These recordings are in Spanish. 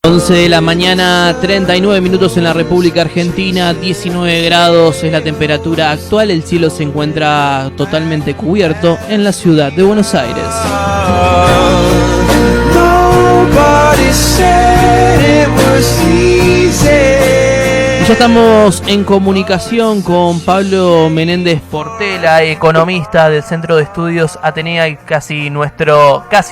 11 de la mañana, 39 minutos en la República Argentina, 19 grados es la temperatura actual, el cielo se encuentra totalmente cubierto en la ciudad de Buenos Aires. Y ya estamos en comunicación con Pablo Menéndez Portela, economista del Centro de Estudios Atenea y casi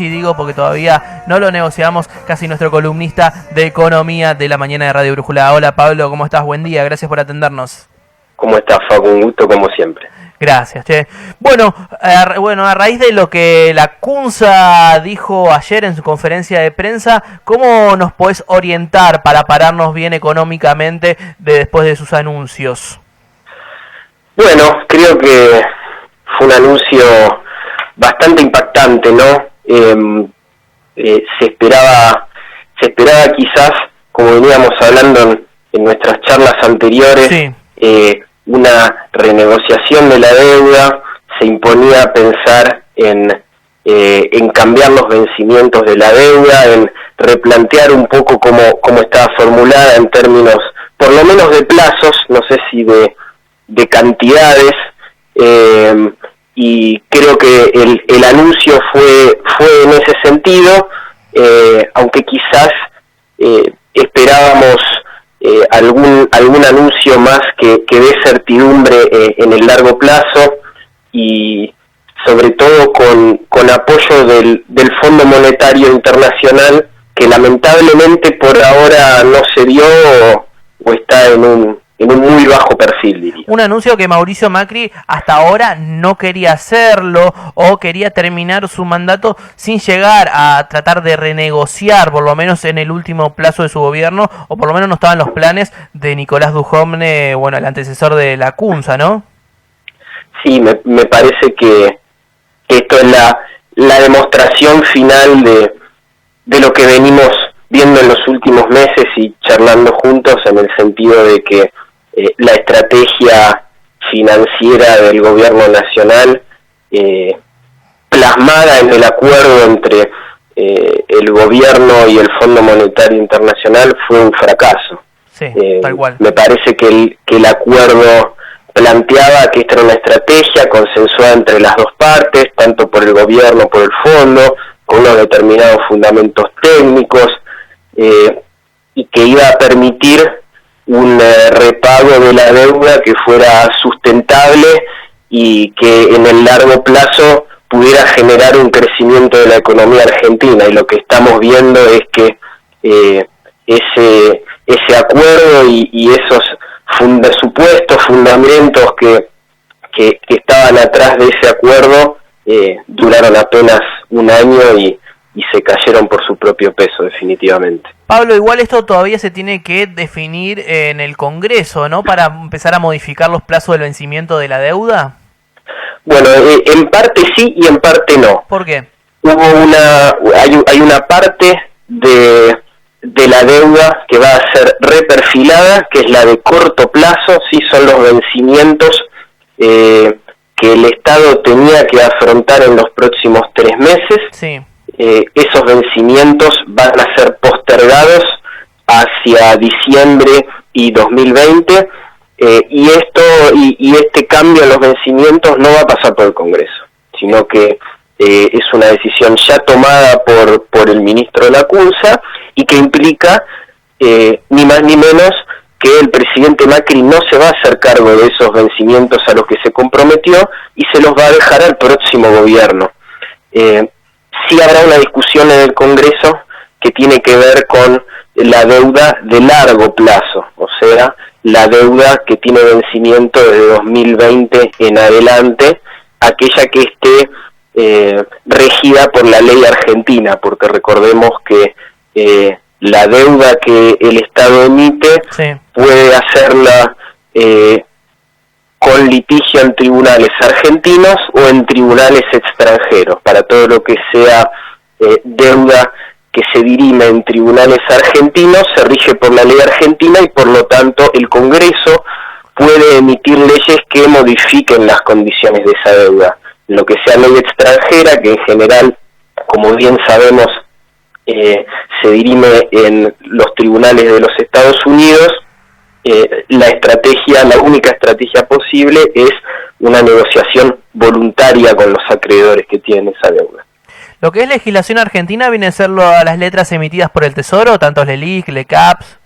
digo porque todavía no lo negociamos, casi nuestro columnista de economía de la mañana de Radio Brújula. Hola Pablo, ¿cómo estás? Buen día, gracias por atendernos. ¿Cómo estás, Facu? Un gusto como siempre. Gracias, che. Bueno, a raíz de lo que la CUNSA dijo ayer en su conferencia de prensa, ¿cómo nos podés orientar para pararnos bien económicamente después de sus anuncios? Bueno, creo que fue un anuncio bastante impactante, ¿no? Se esperaba quizás, como veníamos hablando en nuestras charlas anteriores, sí. Una renegociación de la deuda. Se imponía pensar en cambiar los vencimientos de la deuda, en replantear un poco cómo estaba formulada en términos, por lo menos de plazos, no sé si de cantidades, y creo que el anuncio fue en ese sentido, aunque quizás esperábamos algún anuncio más que dé certidumbre en el largo plazo, y sobre todo con apoyo del Fondo Monetario Internacional, que lamentablemente por ahora no se dio o está en un muy bajo perfil, diría. Un anuncio que Mauricio Macri hasta ahora no quería hacerlo, o quería terminar su mandato sin llegar a tratar de renegociar, por lo menos en el último plazo de su gobierno, o por lo menos no estaban los planes de Nicolás Dujovne, bueno, el antecesor de la CUNSA, ¿no? Sí, me parece que esto es la demostración final de lo que venimos viendo en los últimos meses y charlando juntos, en el sentido de que la estrategia financiera del gobierno nacional, plasmada en el acuerdo entre el gobierno y el Fondo Monetario Internacional, fue un fracaso. Sí, tal cual. Me parece que el acuerdo planteaba que esta era una estrategia consensuada entre las dos partes, tanto por el gobierno, por el fondo, con unos determinados fundamentos técnicos, y que iba a permitir un repago de la deuda que fuera sustentable y que en el largo plazo pudiera generar un crecimiento de la economía argentina. Y lo que estamos viendo es que ese acuerdo y esos supuestos fundamentos que estaban atrás de ese acuerdo duraron apenas un año y se cayeron por su propio peso, definitivamente. Pablo, igual esto todavía se tiene que definir en el Congreso, ¿no? Para empezar a modificar los plazos del vencimiento de la deuda. Bueno, en parte sí y en parte no. ¿Por qué? Hay una parte de la deuda que va a ser reperfilada, que es la de corto plazo. Sí, son los vencimientos que el Estado tenía que afrontar en los próximos 3 meses. Sí. Esos vencimientos van a ser postergados hacia diciembre y 2020, y este cambio en los vencimientos no va a pasar por el Congreso, sino que es una decisión ya tomada por el ministro de la CUNSA, y que implica ni más ni menos que el presidente Macri no se va a hacer cargo de esos vencimientos a los que se comprometió y se los va a dejar al próximo gobierno. Sí habrá una discusión en el Congreso que tiene que ver con la deuda de largo plazo, o sea, la deuda que tiene vencimiento desde 2020 en adelante, aquella que esté regida por la ley argentina, porque recordemos que la deuda que el Estado emite, sí, puede hacerla con litigio en tribunales argentinos o en tribunales extranjeros. Para todo lo que sea deuda que se dirime en tribunales argentinos, se rige por la ley argentina, y por lo tanto el Congreso puede emitir leyes que modifiquen las condiciones de esa deuda. Lo que sea ley extranjera, que en general, como bien sabemos, se dirime en los tribunales de los Estados Unidos, la única estrategia posible es una negociación voluntaria con los acreedores que tienen esa deuda. Lo que es legislación argentina viene a ser las letras emitidas por el Tesoro, tanto LELIQ, LECAPS,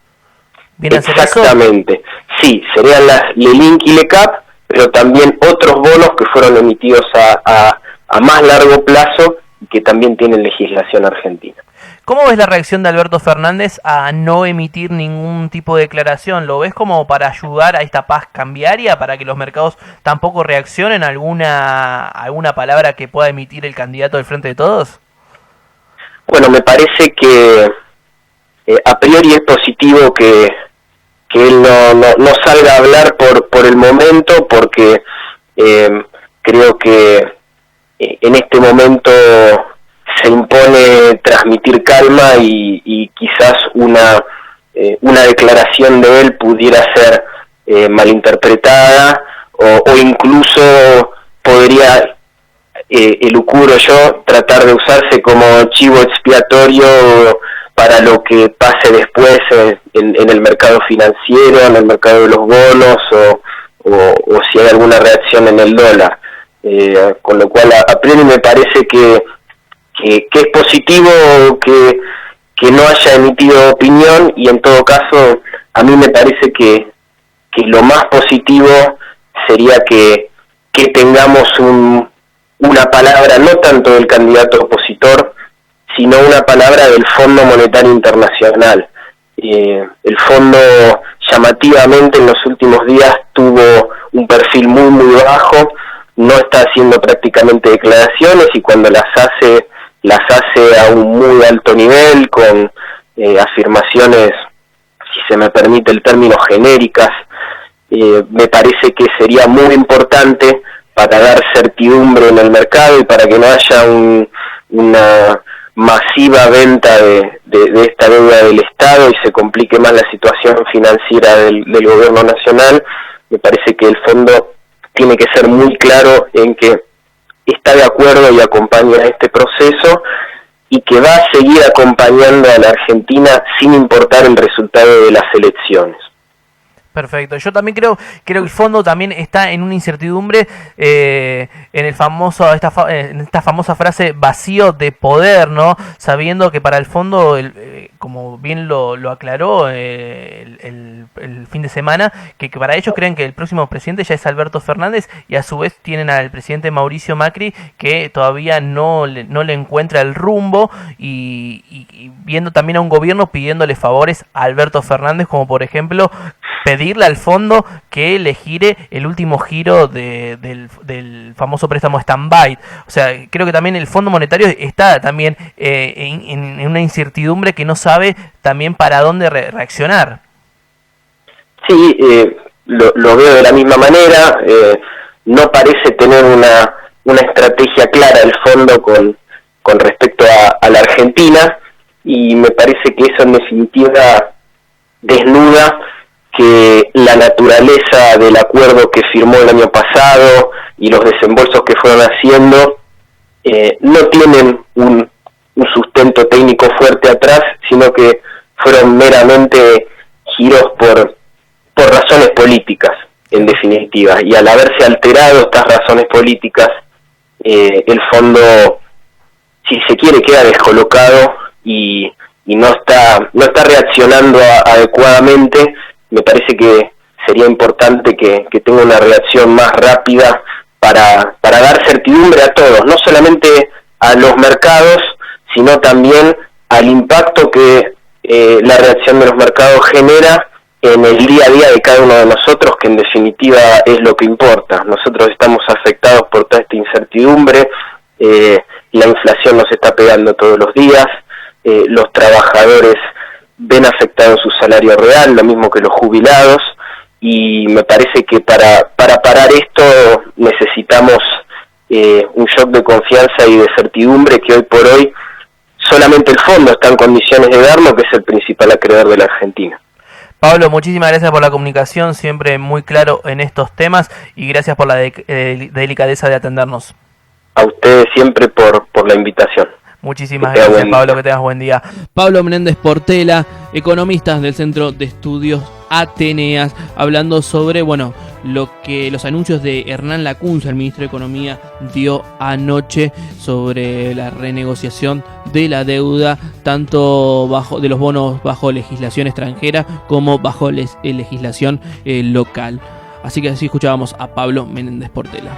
¿viene a ser eso? Exactamente, sí, serían las LELIQ y LECAP, pero también otros bonos que fueron emitidos a más largo plazo y que también tienen legislación argentina. ¿Cómo ves la reacción de Alberto Fernández a no emitir ningún tipo de declaración? ¿Lo ves como para ayudar a esta paz cambiaria, para que los mercados tampoco reaccionen a alguna palabra que pueda emitir el candidato del Frente de Todos? Bueno, me parece que a priori es positivo que él no salga a hablar por el momento, porque creo que en este momento se impone transmitir calma y quizás una declaración de él pudiera ser malinterpretada o incluso podría, elucubro yo, tratar de usarse como chivo expiatorio para lo que pase después en el mercado financiero, en el mercado de los bonos o si hay alguna reacción en el dólar. Con lo cual a priori me parece que es positivo que no haya emitido opinión, y en todo caso a mí me parece que lo más positivo sería que tengamos una palabra no tanto del candidato opositor, sino una palabra del Fondo Monetario Internacional. El fondo llamativamente en los últimos días tuvo un perfil muy bajo, no está haciendo prácticamente declaraciones, y cuando las hace a un muy alto nivel, con afirmaciones, si se me permite el término, genéricas. Me parece que sería muy importante para dar certidumbre en el mercado y para que no haya una masiva venta de esta deuda del Estado y se complique más la situación financiera del gobierno nacional. Me parece que el fondo tiene que ser muy claro en que está de acuerdo y acompaña este proceso, y que va a seguir acompañando a la Argentina sin importar el resultado de las elecciones. Perfecto. Yo también creo que el fondo también está en una incertidumbre en esta famosa frase vacío de poder, ¿no? Sabiendo que para el fondo, como bien lo aclaró el fin de semana, que para ellos creen que el próximo presidente ya es Alberto Fernández, y a su vez tienen al presidente Mauricio Macri, que todavía no le encuentra el rumbo, y viendo también a un gobierno pidiéndole favores a Alberto Fernández, como por ejemplo pedirle al fondo que le gire el último giro del famoso préstamo stand-by. O sea, creo que también el Fondo Monetario está también en una incertidumbre que no sabe también para dónde reaccionar. Sí, lo veo de la misma manera. No parece tener una estrategia clara el fondo con respecto a la Argentina, y me parece que eso en definitiva desnuda que la naturaleza del acuerdo que firmó el año pasado y los desembolsos que fueron haciendo no tienen un sustento técnico fuerte atrás, sino que fueron meramente giros por razones políticas, en definitiva. Y al haberse alterado estas razones políticas, el fondo, si se quiere, queda descolocado y no está reaccionando adecuadamente. Me parece que sería importante que tenga una reacción más rápida para dar certidumbre a todos, no solamente a los mercados, sino también al impacto que la reacción de los mercados genera en el día a día de cada uno de nosotros, que en definitiva es lo que importa. Nosotros estamos afectados por toda esta incertidumbre, la inflación nos está pegando todos los días, los trabajadores ven afectado su salario real, lo mismo que los jubilados, y me parece que para parar esto necesitamos un shock de confianza y de certidumbre que hoy por hoy solamente el fondo está en condiciones de darlo, que es el principal acreedor de la Argentina. Pablo, muchísimas gracias por la comunicación, siempre muy claro en estos temas, y gracias por la delicadeza de atendernos. A ustedes siempre por la invitación. Muchísimas gracias, Pablo, que tengas buen día. Pablo Menéndez Portela, economista del Centro de Estudios Ateneas, hablando sobre, bueno, lo que los anuncios de Hernán Lacunza, el ministro de Economía, dio anoche sobre la renegociación de la deuda, tanto de los bonos bajo legislación extranjera como bajo legislación local. Así que así escuchábamos a Pablo Menéndez Portela.